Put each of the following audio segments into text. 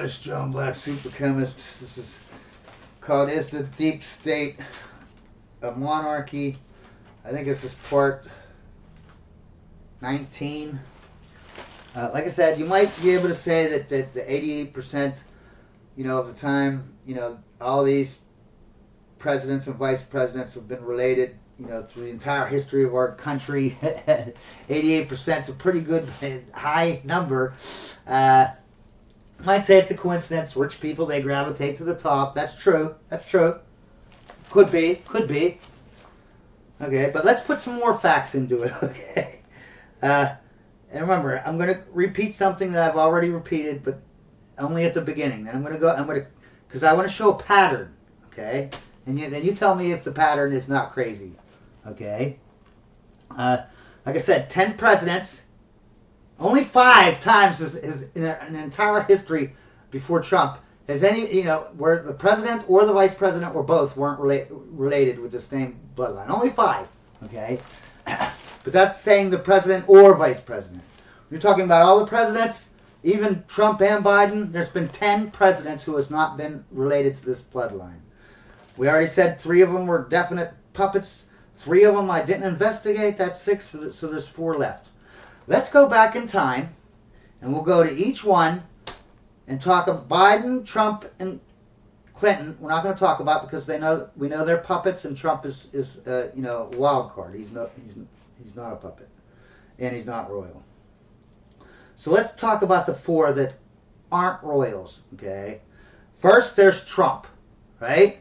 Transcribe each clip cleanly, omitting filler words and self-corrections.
This is John Black, super chemist. This is called "Is the Deep State a Monarchy?" I think this is part 19. Like I said, you might be able to say that the 88%, of the time, all these presidents and vice presidents have been related, through the entire history of our country. 88% is a pretty good high number. Might say it's a coincidence. Rich people, they gravitate to the top. That's true. That's true. Could be. Could be. Okay, but let's put some more facts into it, okay? And remember, I'm going to repeat something that I've already repeated, but only at the beginning. Then because I want to show a pattern, okay? And then you tell me if the pattern is not crazy, okay? Like I said, 10 presidents. Only 5 times is in an entire history before Trump has any, where the president or the vice president or both weren't related with the same bloodline. Only 5, okay? But that's saying the president or vice president. You're talking about all the presidents, even Trump and Biden. There's been 10 presidents who has not been related to this bloodline. We already said 3 of them were definite puppets. 3 of them I didn't investigate. That's 6, so there's 4 left. Let's go back in time, and we'll go to each one and talk about Biden, Trump, and Clinton. We're not going to talk about because we know they're puppets, and Trump is a wild card. He's not a puppet, and he's not royal. So let's talk about the 4 that aren't royals. Okay, first there's Trump, right?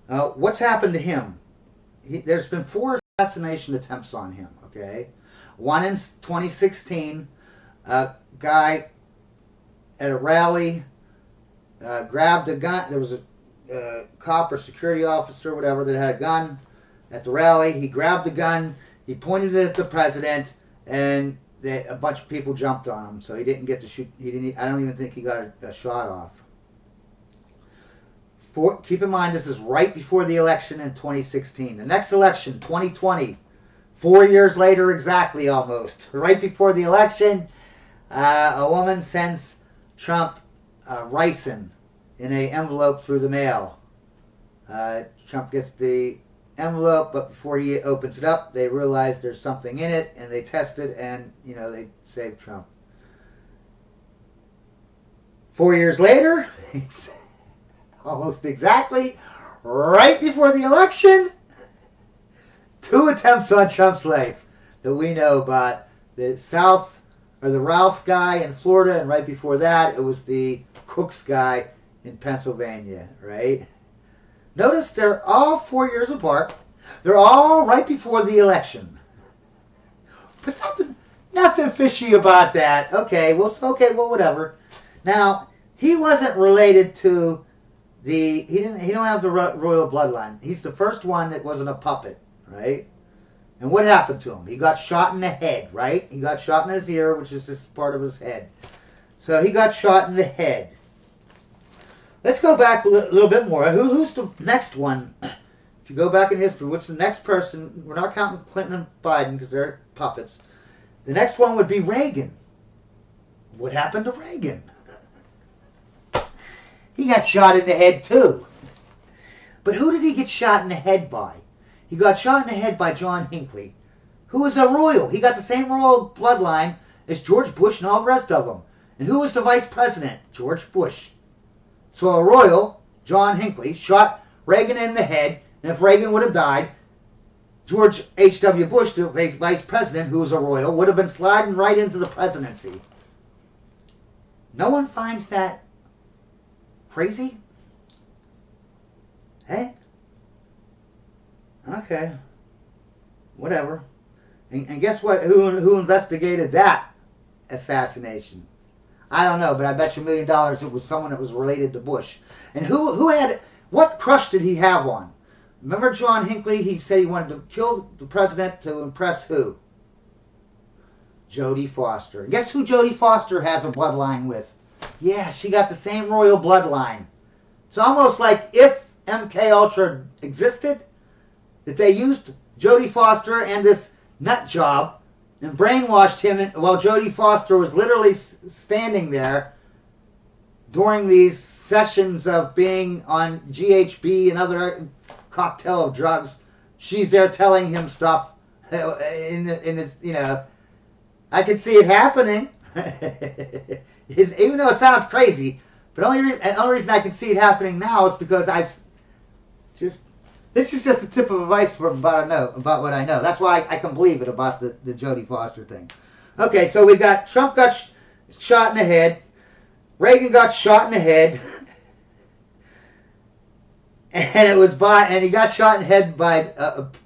What's happened to him? There's been 4 assassination attempts on him. Okay. One in 2016, a guy at a rally grabbed a gun. There was a cop or security officer, whatever, that had a gun at the rally. He grabbed the gun, he pointed it at the president, and a bunch of people jumped on him. So he didn't get to shoot. I don't even think he got a shot off. Keep in mind, this is right before the election in 2016. The next election, 2020. 4 years later, exactly, almost. Right before the election, a woman sends Trump ricin in an envelope through the mail. Trump gets the envelope, but before he opens it up, they realize there's something in it, and they test it, and, they save Trump. 4 years later, almost exactly, right before the election, 2 attempts on Trump's life that we know about. The Ralph guy in Florida, and right before that, it was the Cooks guy in Pennsylvania, right? Notice they're all 4 years apart. They're all right before the election. But nothing fishy about that. Okay, well, whatever. Now, he wasn't related to he don't have the royal bloodline. He's the first one that wasn't a puppet. Right? And what happened to him? He got shot in the head, right? He got shot in his ear, which is just part of his head. So he got shot in the head. Let's go back a little bit more. Who's the next one? If you go back in history, what's the next person? We're not counting Clinton and Biden because they're puppets. The next one would be Reagan. What happened to Reagan? He got shot in the head too. But who did he get shot in the head by? He got shot in the head by John Hinckley, who was a royal. He got the same royal bloodline as George Bush and all the rest of them. And who was the vice president? George Bush. So a royal, John Hinckley, shot Reagan in the head, and if Reagan would have died, George H.W. Bush, the vice president, who was a royal, would have been sliding right into the presidency. No one finds that crazy? Hey? Okay, whatever. And guess what? Who investigated that assassination? I don't know, but I bet you $1 million it was someone that was related to Bush. And what crush did he have on? Remember John Hinckley? He said he wanted to kill the president to impress who? Jodie Foster. And guess who Jodie Foster has a bloodline with? Yeah, she got the same royal bloodline. It's almost like if MK Ultra existed, that they used Jodie Foster and this nut job and brainwashed him while Jodie Foster was literally standing there during these sessions of being on GHB and other cocktail of drugs, she's there telling him stuff. I could see it happening. Even though it sounds crazy, but the only reason I can see it happening now is because this is just the tip of advice about what I know. That's why I can believe it about the Jodie Foster thing. Okay, so we got Trump got shot in the head, Reagan got shot in the head, and he got shot in the head by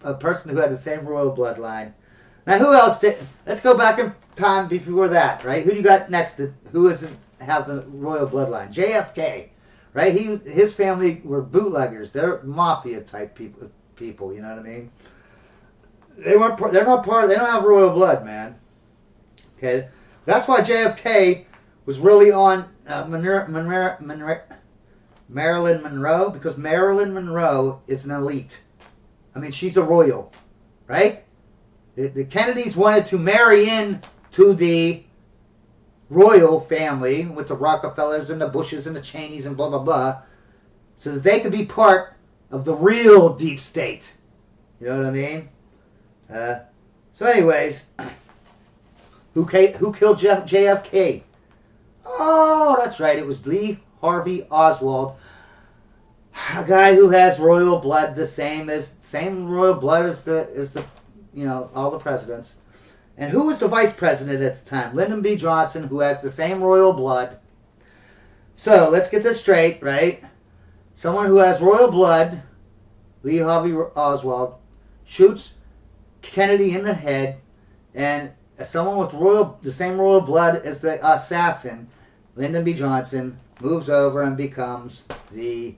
a person who had the same royal bloodline. Now, who else did? Let's go back in time before that, right? Who do you got next? Who doesn't have the royal bloodline? JFK, right? His family were bootleggers. They're mafia type people. You know what I mean? They're not part. They don't have royal blood, man. Okay, that's why JFK was really on Marilyn Monroe, because Marilyn Monroe is an elite. I mean, she's a royal, right? The Kennedys wanted to marry in to the royal family with the Rockefellers and the Bushes and the Cheneys and blah, blah, blah, so that they could be part of the real deep state. You know what I mean? So anyways, who killed JFK? Oh, that's right. It was Lee Harvey Oswald, a guy who has royal blood, the same royal blood as the all the presidents. And who was the vice president at the time? Lyndon B. Johnson, who has the same royal blood. So let's get this straight, right? Someone who has royal blood, Lee Harvey Oswald, shoots Kennedy in the head, and someone with the same royal blood as the assassin, Lyndon B. Johnson, moves over and becomes the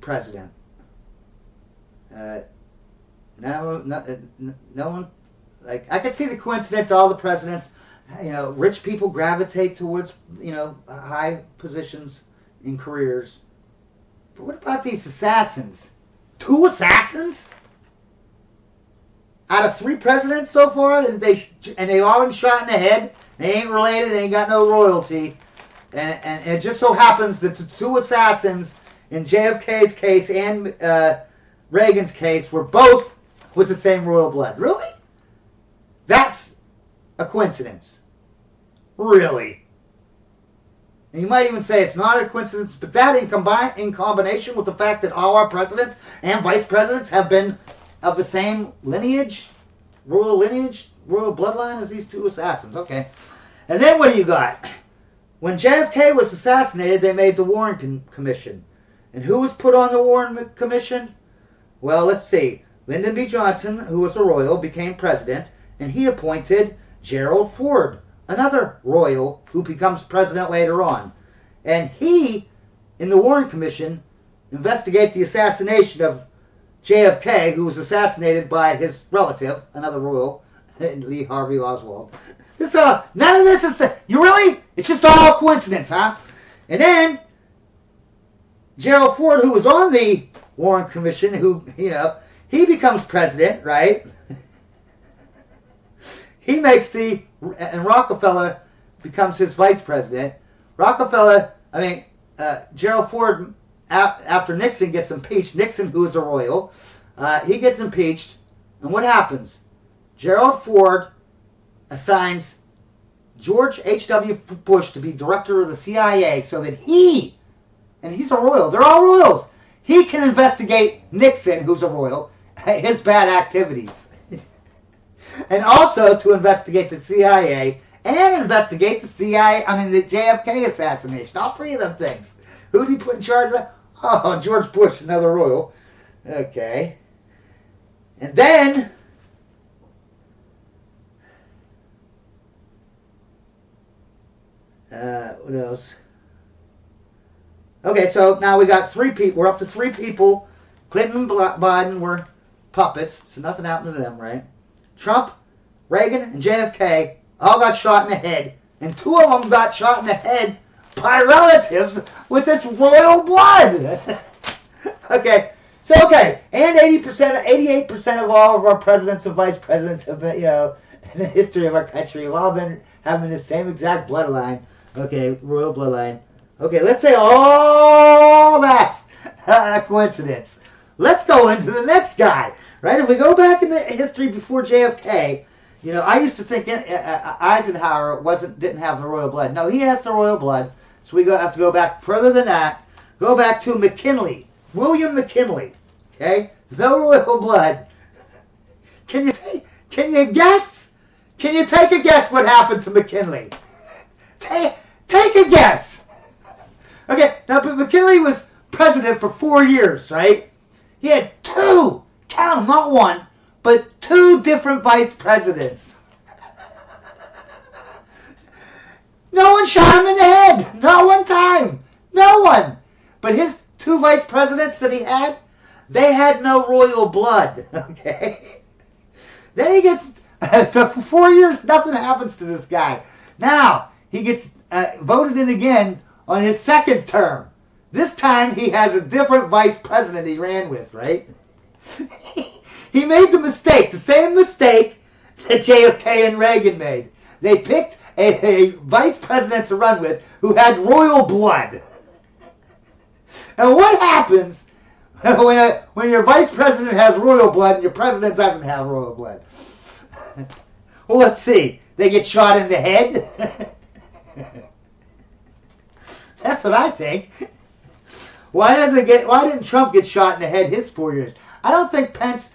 president. No one, like, I could see the coincidence. All the presidents, rich people gravitate towards, high positions in careers. But what about these assassins? 2 assassins? Out of 3 presidents so far, and they've all been shot in the head. They ain't related. They ain't got no royalty. And it just so happens that the 2 assassins in JFK's case and Reagan's case were both with the same royal blood. Really? That's a coincidence. Really? And you might even say it's not a coincidence, but that in combination with the fact that all our presidents and vice presidents have been of the same lineage, royal bloodline as these 2 assassins. Okay. And then what do you got? When JFK was assassinated, they made the Warren Commission. And who was put on the Warren Commission? Well, let's see. Lyndon B. Johnson, who was a royal, became president, and he appointed Gerald Ford, another royal, who becomes president later on. And he, in the Warren Commission, investigate the assassination of JFK, who was assassinated by his relative, another royal, Lee Harvey Oswald. None of this is... You really? It's just all coincidence, huh? And then, Gerald Ford, who was on the Warren Commission, he becomes president, right? He makes and Rockefeller becomes his vice president. Gerald Ford, after Nixon gets impeached, Nixon, who is a royal, he gets impeached, and what happens? Gerald Ford assigns George H.W. Bush to be director of the CIA so that and he's a royal, they're all royals, he can investigate Nixon, who's a royal, his bad activities. And also to investigate the CIA and investigate the JFK assassination. All 3 of them things. Who did he put in charge of that? Oh, George Bush, another royal. Okay. And then... what else? Okay, so now we got 3 people. We're up to 3 people. Clinton and Biden were puppets, so nothing happened to them, right? Trump, Reagan, and JFK all got shot in the head, and 2 of them got shot in the head by relatives with this royal blood. Okay, and 88% of all of our presidents and vice presidents have been, in the history of our country have all been having the same exact bloodline. Okay, royal bloodline. Okay, let's say all that's a coincidence. Let's go into the next guy, right? If we go back in the history before JFK, you know, I used to think Eisenhower didn't have the royal blood. No, he has the royal blood. So we have to go back further than that. Go back to McKinley, William McKinley. Okay, no royal blood. Can you guess? Can you take a guess what happened to McKinley? Take a guess. Okay, now but McKinley was president for 4 years, right? He had two, count them, not one, but two different vice presidents. No one shot him in the head. Not one time. No one. But his two vice presidents that he had, they had no royal blood. Okay? Then he gets, so for 4 years, nothing happens to this guy. Now, he gets voted in again on his second term. This time, he has a different vice president he ran with, right? He made the mistake, the same mistake that JFK and Reagan made. They picked a vice president to run with who had royal blood. And what happens when your vice president has royal blood and your president doesn't have royal blood? Well, let's see. They get shot in the head? That's what I think. Why didn't Trump get shot in the head his 4 years? I don't think Pence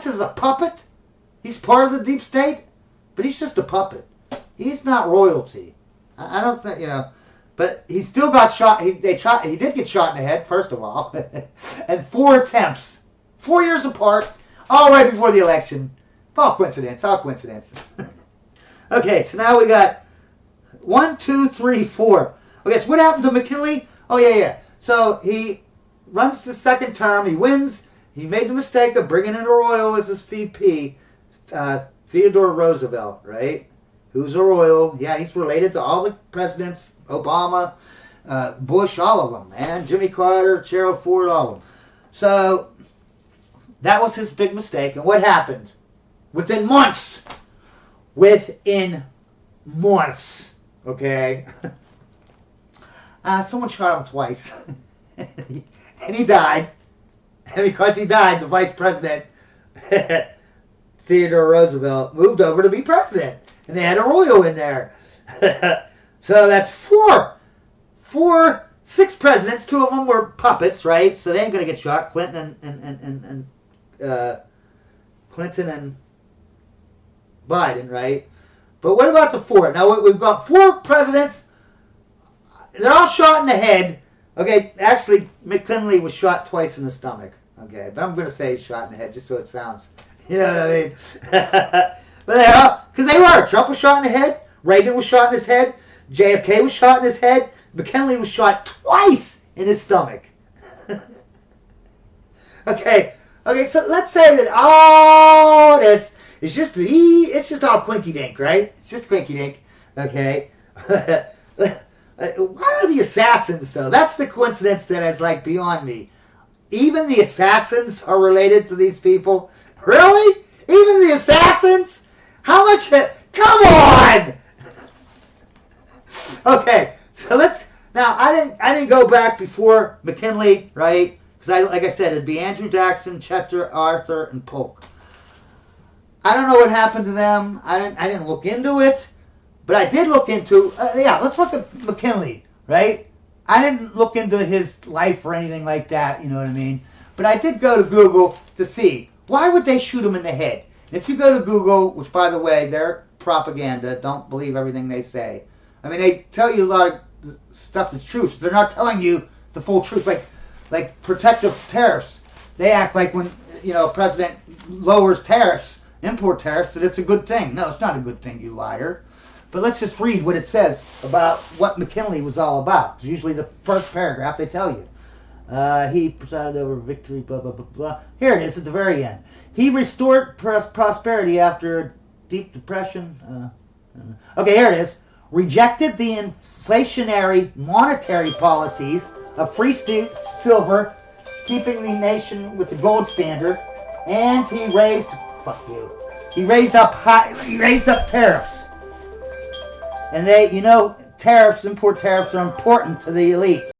is a puppet. He's part of the deep state, but he's just a puppet. He's not royalty. I don't think, you know, but he still got shot. He did get shot in the head, first of all. And 4 attempts. 4 years apart, all right before the election. All coincidence, all coincidence. Okay, so now we got 1, 2, 3, 4. Okay, so what happened to McKinley? Oh, yeah. So he runs the second term. He wins. He made the mistake of bringing in a royal as his VP, Theodore Roosevelt, right? Who's a royal. Yeah, he's related to all the presidents, Obama, Bush, all of them, man. Jimmy Carter, Gerald Ford, all of them. So that was his big mistake. And what happened? Within months, okay, someone shot him twice. And he died. And because he died, the vice president, Theodore Roosevelt, moved over to be president. And they had a royal in there. So that's 6 presidents. 2 of them were puppets, right? So they ain't going to get shot. Clinton and Biden, right? But what about the 4? Now we've got 4 presidents. They're all shot in the head. Okay, actually, McKinley was shot twice in the stomach. Okay, but I'm going to say shot in the head just so it sounds, you know what I mean? But they are, because they were. Trump was shot in the head. Reagan was shot in his head. JFK was shot in his head. McKinley was shot twice in his stomach. Okay, so let's say that all this is just it's just all quinky dink, right? It's just quinky dink. Okay. Why are the assassins, though? That's the coincidence that is, like, beyond me. Even the assassins are related to these people? Really? Even the assassins? How much? Come on! Okay, so let's... Now, I didn't go back before McKinley, right? Because, like I said, it'd be Andrew Jackson, Chester Arthur, and Polk. I don't know what happened to them. I didn't look into it. But I did look into, let's look at McKinley, right? I didn't look into his life or anything like that, you know what I mean? But I did go to Google to see, why would they shoot him in the head? And if you go to Google, which, by the way, they're propaganda, don't believe everything they say. I mean, they tell you a lot of stuff that's true, so they're not telling you the full truth. Like protective tariffs. They act like when, you know, a president lowers tariffs, import tariffs, that it's a good thing. No, it's not a good thing, you liar. But let's just read what it says about what McKinley was all about. It's usually the first paragraph they tell you. He presided over victory, blah, blah, blah, blah. Here it is at the very end. He restored prosperity after a deep depression. Okay, here it is. Rejected the inflationary monetary policies of free silver, keeping the nation with the gold standard. And he raised... Fuck you. He raised up tariffs. And tariffs, import tariffs are important to the elite.